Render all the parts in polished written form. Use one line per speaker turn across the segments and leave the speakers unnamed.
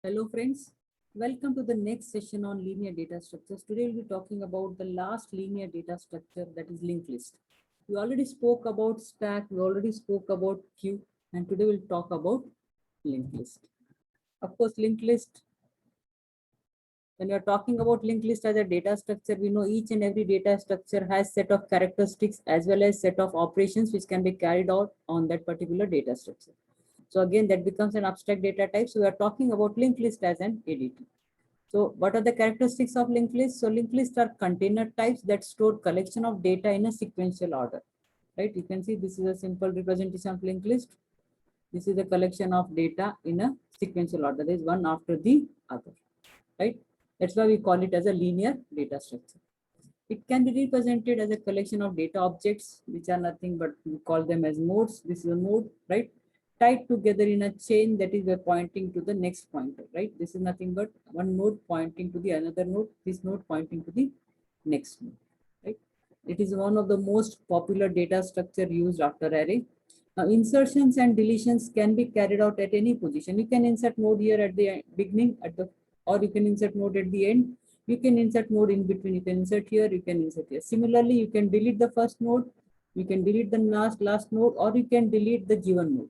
Hello friends, welcome to the next session on linear data structures. Today we'll be talking about the last linear data structure, that is linked list. We already spoke about stack, we already spoke about queue, and today we'll talk about linked list. Of course, linked list, when you're talking about linked list as a data structure, we know each and every data structure has set of characteristics as well as set of operations which can be carried out on that particular data structure. So again, that becomes an abstract data type. So we are talking about linked list as an ADT. So what are the characteristics of linked list? So linked lists are container types that store collection of data in a sequential order, right? You can see this is a simple representation of linked list. This is a collection of data in a sequential order. There is one after the other, right? That's why we call it as a linear data structure. It can be represented as a collection of data objects, which are nothing but we call them as nodes. This is a node, right? Tied together in a chain that is pointing to the next pointer, right? This is nothing but one node pointing to the another node, this node pointing to the next node, right? It is one of the most popular data structure used after array. Now, insertions and deletions can be carried out at any position. You can insert node here at the beginning, or you can insert node at the end. You can insert node in between. You can insert here, you can insert here. Similarly, you can delete the first node, you can delete the last node, or you can delete the given node.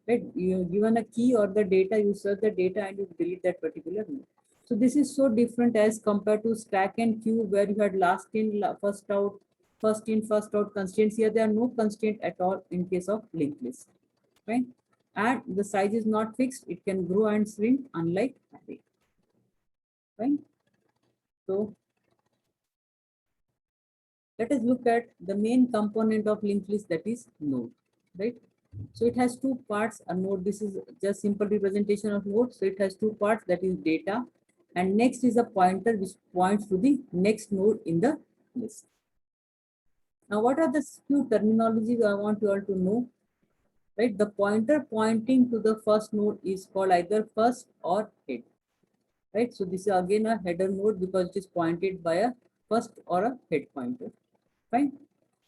Right? You given a key or the data, you search the data and you delete that particular node. So this is so different as compared to stack and queue, where you had last in, first out, first in, first out constraints. Here there are no constraint at all in case of linked list, right? And the size is not fixed; it can grow and shrink, unlike array, right? So let us look at the main component of linked list, that is node, right? So it has two parts. A node, this is just simple representation of node. So it has two parts, that is data, and next is a pointer which points to the next node in the list. Now, what are the few terminologies I want you all to know? Right, the pointer pointing to the first node is called either first or head. Right, so this is again a header node because it is pointed by a first or a head pointer. Fine.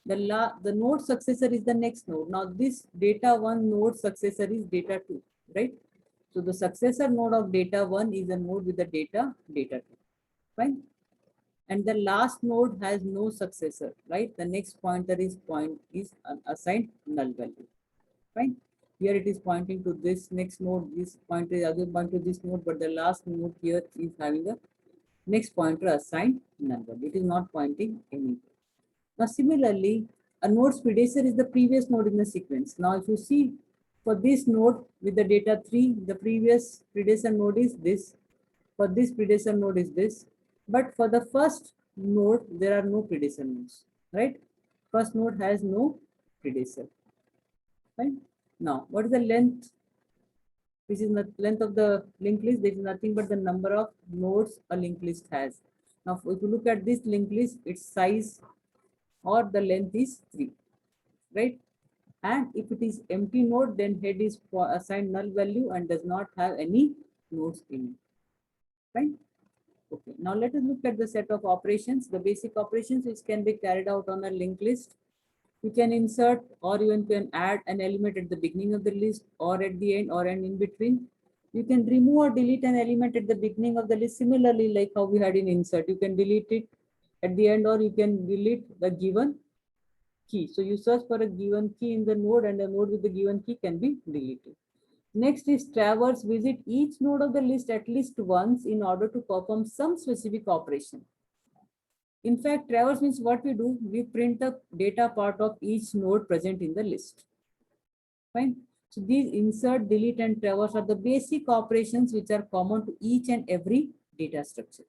The node successor is the next node. Now this data one node successor is data two, right? So the successor node of data one is a node with the data two. Fine. And the last node has no successor, right? The next pointer is assigned null value. Fine. Here it is pointing to this next node. This pointer is again pointing to this node, but the last node here is having a next pointer assigned null value. It is not pointing anywhere. Now, similarly, a node's predecessor is the previous node in the sequence. Now, if you see for this node with the data 3, the previous predecessor node is this. For this predecessor node is this. But for the first node, there are no predecessor nodes, right? First node has no predecessor. Right? Now, what is the length? This is the length of the linked list. This is nothing but the number of nodes a linked list has. Now, if you look at this linked list, its size or the length is 3, right? And if it is empty node, then head is assigned null value and does not have any nodes in it, right? Okay, now let us look at the set of operations, the basic operations which can be carried out on a linked list. You can insert or even can add an element at the beginning of the list or at the end or an in between. You can remove or delete an element at the beginning of the list. Similarly, like how we had in insert, you can delete it at the end or you can delete the given key. So you search for a given key in the node and the node with the given key can be deleted. Next is traverse, visit each node of the list at least once in order to perform some specific operation. In fact, traverse means what we do, we print the data part of each node present in the list. Fine. So these insert, delete, and traverse are the basic operations which are common to each and every data structure.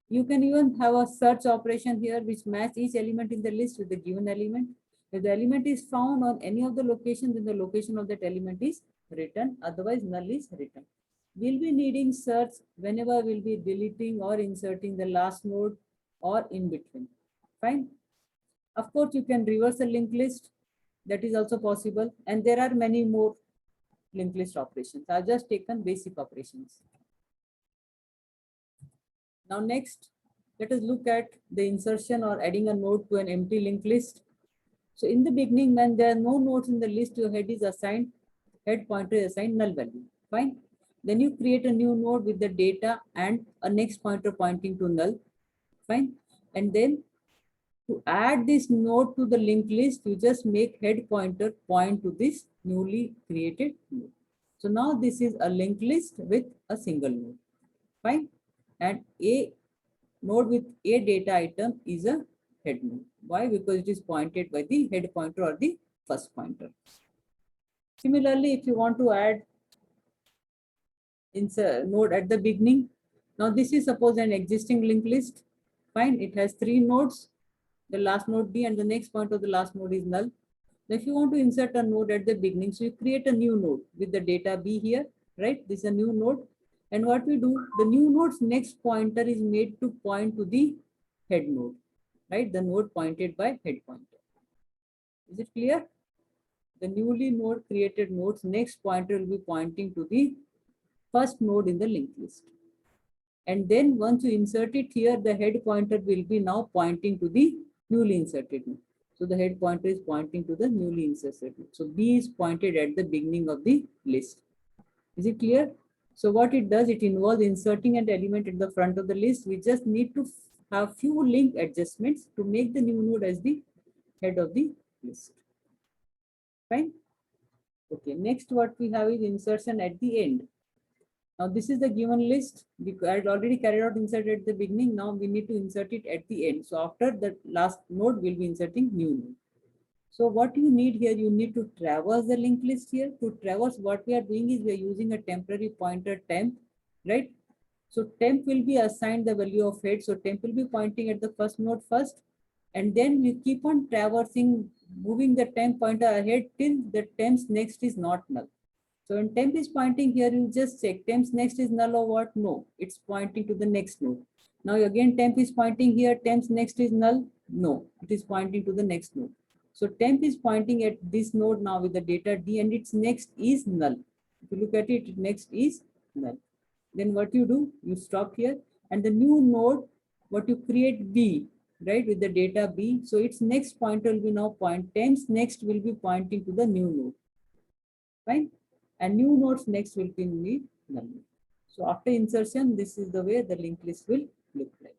You can even have a search operation here which match each element in the list with the given element. If the element is found on any of the locations, then the location of that element is written, otherwise null is written. We'll be needing search whenever we'll be deleting or inserting the last node or in between. Fine. Of course, you can reverse a linked list. That is also possible. And there are many more linked list operations. I've just taken basic operations. Now next, let us look at the insertion or adding a node to an empty linked list. So in the beginning, when there are no nodes in the list, your head is assigned, head pointer is assigned null value. Fine. Then you create a new node with the data and a next pointer pointing to null. Fine. And then to add this node to the linked list, you just make head pointer point to this newly created node. So now this is a linked list with a single node. Fine. And a node with a data item is a head node. Why? Because it is pointed by the head pointer or the first pointer. Similarly, if you want to add insert node at the beginning, now this is suppose an existing linked list. Fine. It has 3 nodes. The last node B and the next point of the last node is null. Now, if you want to insert a node at the beginning, so you create a new node with the data B here, right? This is a new node. And what we do, the new node's next pointer is made to point to the head node, right? The node pointed by head pointer. Is it clear? The newly node created node's next pointer will be pointing to the first node in the linked list. And then once you insert it here, the head pointer will be now pointing to the newly inserted node. So the head pointer is pointing to the newly inserted node. So B is pointed at the beginning of the list. Is it clear? So what it does, it involves inserting an element at the front of the list. We just need to have few link adjustments to make the new node as the head of the list. Fine. Okay, next what we have is insertion at the end. Now this is the given list. We had already carried out insert at the beginning. Now we need to insert it at the end. So after the last node, we'll be inserting new node. So what you need here, you need to traverse the linked list here. To traverse, what we are doing is we are using a temporary pointer temp, right? So temp will be assigned the value of head. So temp will be pointing at the first node first. And then we keep on traversing, moving the temp pointer ahead till the temp's next is not null. So when temp is pointing here, you just check temp's next is null or what? No, it's pointing to the next node. Now again, temp is pointing here, temp's next is null. No, it is pointing to the next node. So temp is pointing at this node now with the data D and its next is null. If you look at it, next is null. Then what you do, you stop here and the new node, what you create B, right, with the data B. So its next pointer will be now temp's next will be pointing to the new node. Fine. And new nodes next will be null. So after insertion, this is the way the linked list will look like.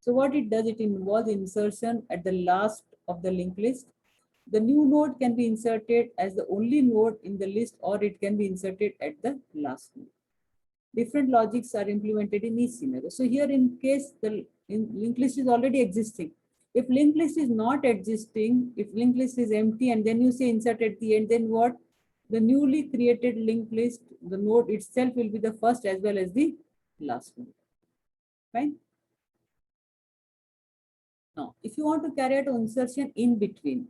So what it does, it involves insertion at the last of the linked list. The new node can be inserted as the only node in the list or it can be inserted at the last node. Different logics are implemented in each scenario. So here in case the linked list is already existing. If linked list is not existing, if linked list is empty and then you say insert at the end, then what? The newly created linked list, the node itself will be the first as well as the last node. Fine. Now, if you want to carry out insertion in between,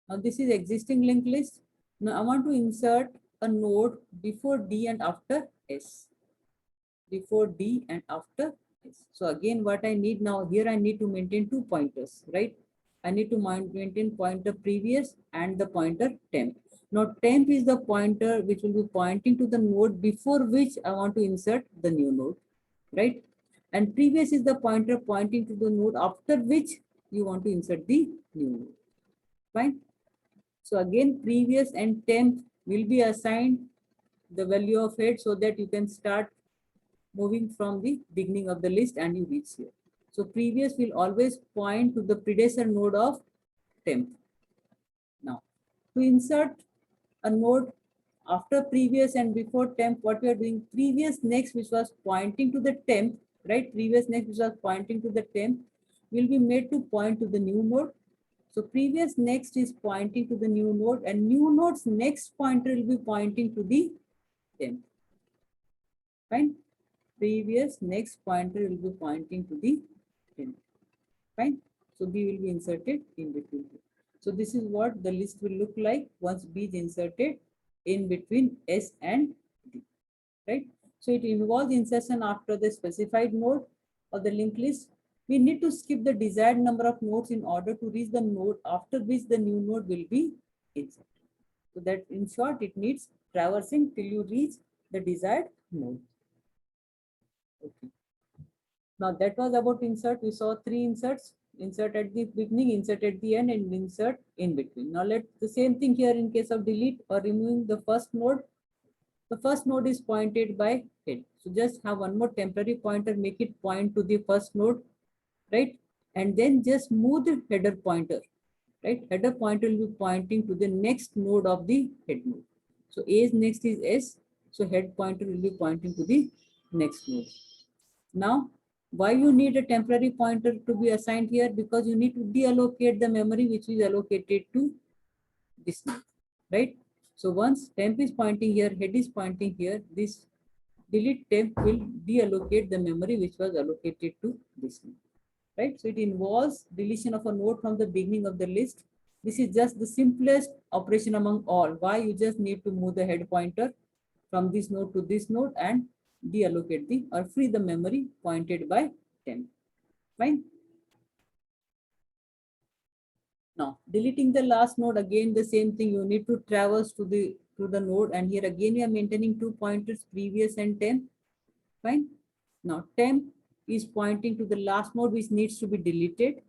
now this is existing linked list. Now I want to insert a node before D and after S. Before D and after S. So again, what I need now here, I need to maintain 2 pointers, right? I need to maintain pointer previous and the pointer temp. Now temp is the pointer which will be pointing to the node before which I want to insert the new node, right? And previous is the pointer pointing to the node after which you want to insert the new node. Fine. So again, previous and temp will be assigned the value of head so that you can start moving from the beginning of the list and you reach here. So previous will always point to the predecessor node of temp. Now, to insert a node after previous and before temp, what we are doing, previous next which was pointing to the temp, right? Previous next which was pointing to the temp will be made to point to the new node. So previous next is pointing to the new node and new node's next pointer will be pointing to the temp. Fine. Previous next pointer will be pointing to the temp. Fine. So B will be inserted in between. So this is what the list will look like once B is inserted in between S and D, right? So it involves insertion after the specified node of the linked list. We need to skip the desired number of nodes in order to reach the node after which the new node will be inserted. So that in short, it needs traversing till you reach the desired node. Okay. Now that was about insert. We saw 3 inserts. Insert at the beginning, insert at the end, and insert in between. Now let the same thing here in case of delete or removing the first node. The first node is pointed by head. So just have one more temporary pointer, make it point to the first node, right? And then just move the header pointer, right? Header pointer will be pointing to the next node of the head node. So A's next is S. So head pointer will be pointing to the next node. Now, why you need a temporary pointer to be assigned here? Because you need to deallocate the memory which is allocated to this node, right? So once temp is pointing here, head is pointing here, this delete temp will deallocate the memory which was allocated to this node, right? So it involves deletion of a node from the beginning of the list. This is just the simplest operation among all. Why? You just need to move the head pointer from this node to this node and deallocate the or free the memory pointed by temp. Fine. Now, deleting the last node, again the same thing. You need to traverse to the node, and here again we are maintaining two pointers, previous and temp. Fine. Now, temp is pointing to the last node which needs to be deleted.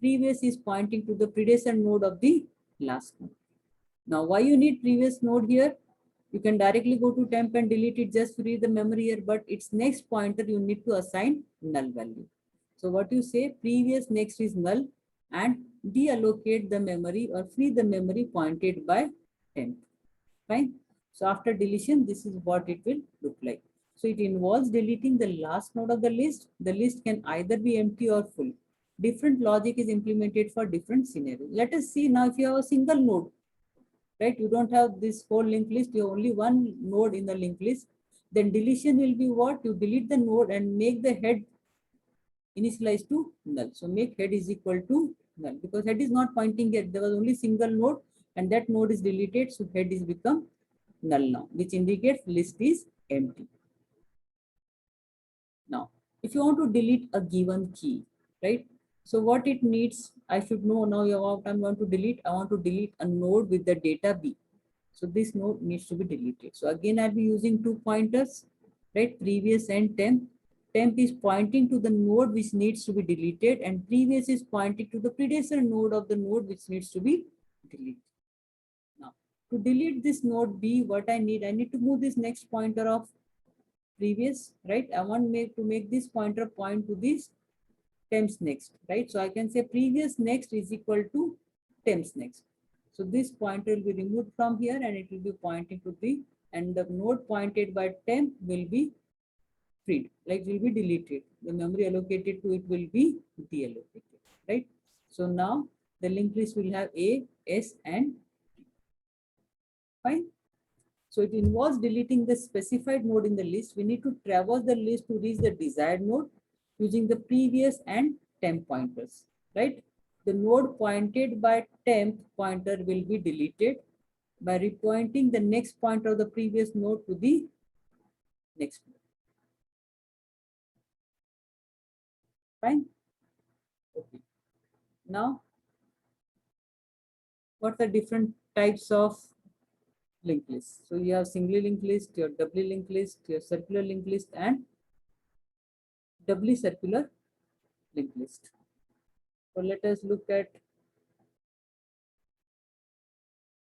Previous is pointing to the predecessor node of the last node. Now, why you need previous node here? You can directly go to temp and delete it, just free the memory here, but its next pointer you need to assign null value. So what you say, previous next is null, and deallocate the memory or free the memory pointed by temp. Fine. So after deletion, this is what it will look like. So it involves deleting the last node of the list. The list can either be empty or full. Different logic is implemented for different scenarios. Let us see now if you have a single node, right? You don't have this whole linked list, you have only one node in the linked list. Then deletion will be what? You delete the node and make the head initialize to null. So make head is equal to null because head is not pointing here. There was only single node and that node is deleted. So head is become null now, which indicates list is empty. Now, if you want to delete a given key, right? So what it needs, I should know now what I'm going to delete. I want to delete a node with the data B. So this node needs to be deleted. So again, I'll be using two pointers, right? Previous and temp. Temp is pointing to the node which needs to be deleted and previous is pointing to the predecessor node of the node which needs to be deleted. Now, to delete this node B, what I need to move this next pointer of previous, right? I want to make this pointer point to this temps next, right? So I can say previous next is equal to temps next. So this pointer will be removed from here and it will be pointing to the, and the node pointed by temp will be freed, like will be deleted. The memory allocated to it will be deallocated, right? So now the linked list will have A, S, and T. Fine. So it involves deleting the specified node in the list. We need to traverse the list to reach the desired node using the previous and temp pointers, right? The node pointed by temp pointer will be deleted by repointing the next pointer of the previous node to the next node. Fine. Okay. Now, what are different types of linked lists? So you have singly linked list, your doubly linked list, your circular linked list, and doubly circular linked list. So let us look at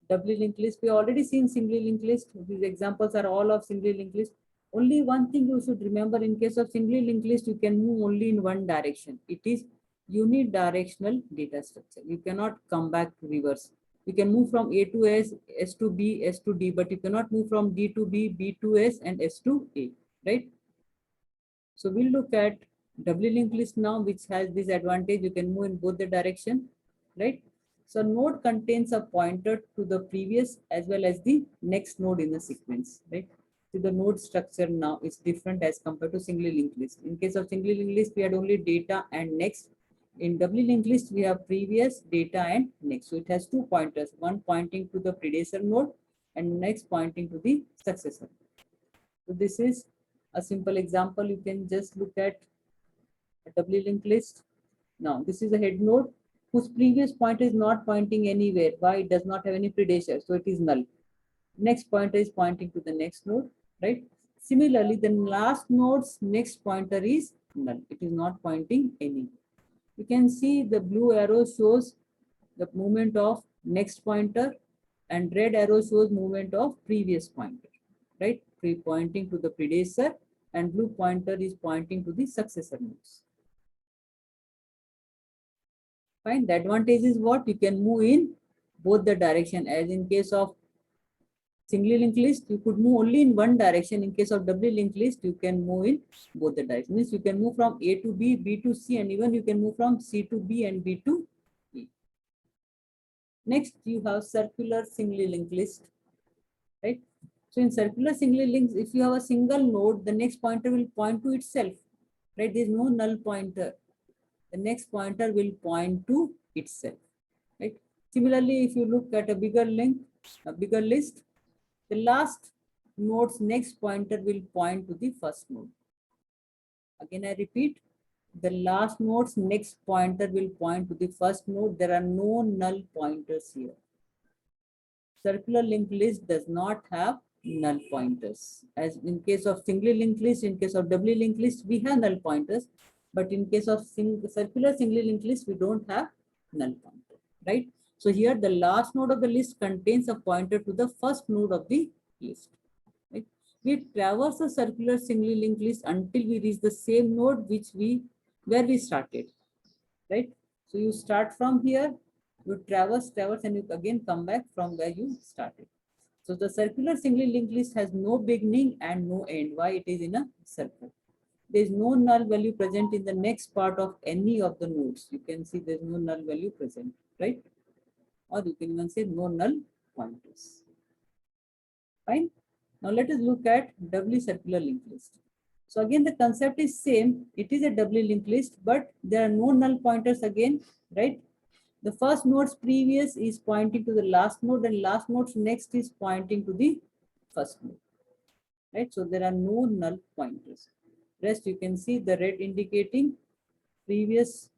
doubly linked list. We already seen singly linked list. These examples are all of singly linked list. Only one thing you should remember, in case of singly linked list, you can move only in one direction. It is unidirectional data structure. You cannot come back to reverse. You can move from A to S, S to B, S to D, but you cannot move from D to B, B to S, and S to A, right? So we'll look at doubly linked list now, which has this advantage. You can move in both the direction, right? So node contains a pointer to the previous as well as the next node in the sequence, right? So the node structure now is different as compared to singly linked list. In case of singly linked list, we had only data and next. In doubly linked list, we have previous, data, and next. So it has two pointers, one pointing to the predecessor node and next pointing to the successor. So this is a simple example. You can just look at a doubly linked list. Now, this is a head node whose previous pointer is not pointing anywhere. Why? It does not have any predecessor, so it is null. Next pointer is pointing to the next node, right? Similarly, the last node's next pointer is null. It is not pointing anywhere. You can see the blue arrow shows the movement of next pointer and red arrow shows movement of previous pointer. right? Pointing to the predecessor, and blue pointer is pointing to the successor nodes. Fine. The advantage is what? You can move in both the direction. As in case of singly linked list, you could move only in one direction. In case of doubly linked list, you can move in both the directions. Means you can move from A to B, B to C, and even you can move from C to B and B to E. Next, you have circular singly linked list, right? So in circular singly linked, if you have a single node, the next pointer will point to itself, right? There is no null pointer. The next pointer will point to itself, right? Similarly, if you look at a bigger list, the last node's next pointer will point to the first node. Again, I repeat, the last node's next pointer will point to the first node. There are no null pointers here. Circular linked list does not have null pointers. As in case of singly linked list, in case of doubly linked list, we have null pointers. But in case of circular singly linked list, we don't have null pointer, right? So here the last node of the list contains a pointer to the first node of the list. Right? We traverse a circular singly linked list until we reach the same node where we started, right? So you start from here, you traverse, and you again come back from where you started. So the circular singly linked list has no beginning and no end. Why? It is in a circle. There is no null value present in the next part of any of the nodes. You can see there is no null value present, right? Or you can even say no null pointers. Fine. Now let us look at doubly circular linked list. So again, the concept is same. It is a doubly linked list, but there are no null pointers again, right? The first node's previous is pointing to the last node, and last node's next is pointing to the first node, right? So there are no null pointers. Rest you can see the red indicating previous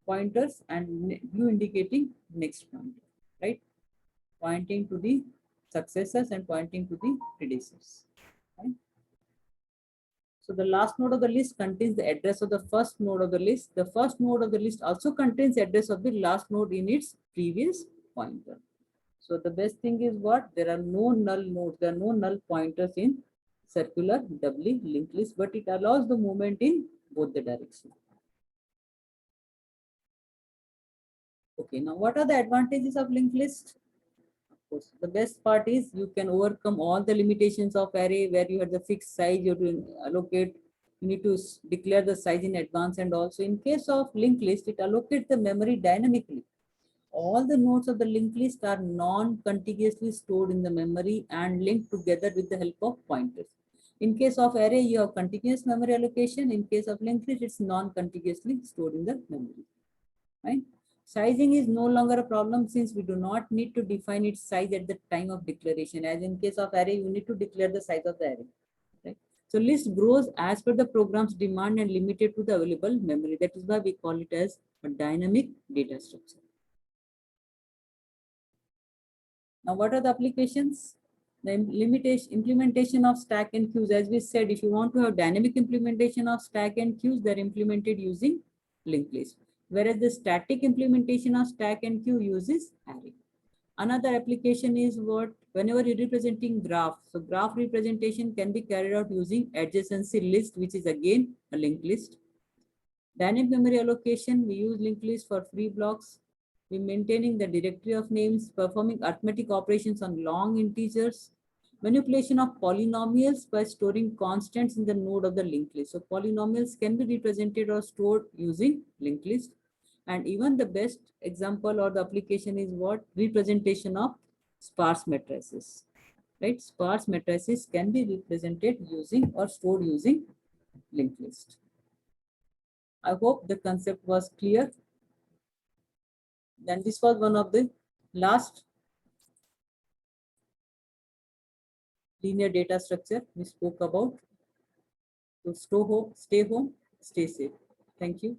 pointers and blue indicating next pointer, right? Pointing to the successors and pointing to the predecessors. Right? So the last node of the list contains the address of the first node of the list. The first node of the list also contains the address of the last node in its previous pointer. So the best thing is what? There are no null nodes, there are no null pointers in circular doubly linked list, but it allows the movement in both the directions. Okay, now what are the advantages of linked list? Of course, the best part is you can overcome all the limitations of array where you have the fixed size, you have to allocate, you need to declare the size in advance, and also in case of linked list, it allocates the memory dynamically. All the nodes of the linked list are non-contiguously stored in the memory and linked together with the help of pointers. In case of array, you have contiguous memory allocation. In case of linked list, it's non-contiguously stored in the memory. Right? Sizing is no longer a problem since we do not need to define its size at the time of declaration. As in case of array, you need to declare the size of the array. Right? So list grows as per the program's demand and limited to the available memory. That is why we call it as a dynamic data structure. Now, what are the applications? The implementation of stack and queues. As we said, if you want to have dynamic implementation of stack and queues, they're implemented using linked list. Whereas the static implementation of stack and queue uses array. Another application is what? Whenever you're representing graph. So graph representation can be carried out using adjacency list, which is again a linked list. Dynamic memory allocation, we use linked list for free blocks. We're maintaining the directory of names, performing arithmetic operations on long integers, manipulation of polynomials by storing constants in the node of the linked list. So polynomials can be represented or stored using linked list. And even the best example or the application is what? Representation of sparse matrices. Right? Sparse matrices can be represented using or stored using linked list. I hope the concept was clear. Then this was one of the last linear data structure we spoke about. So stay home, stay safe. Thank you.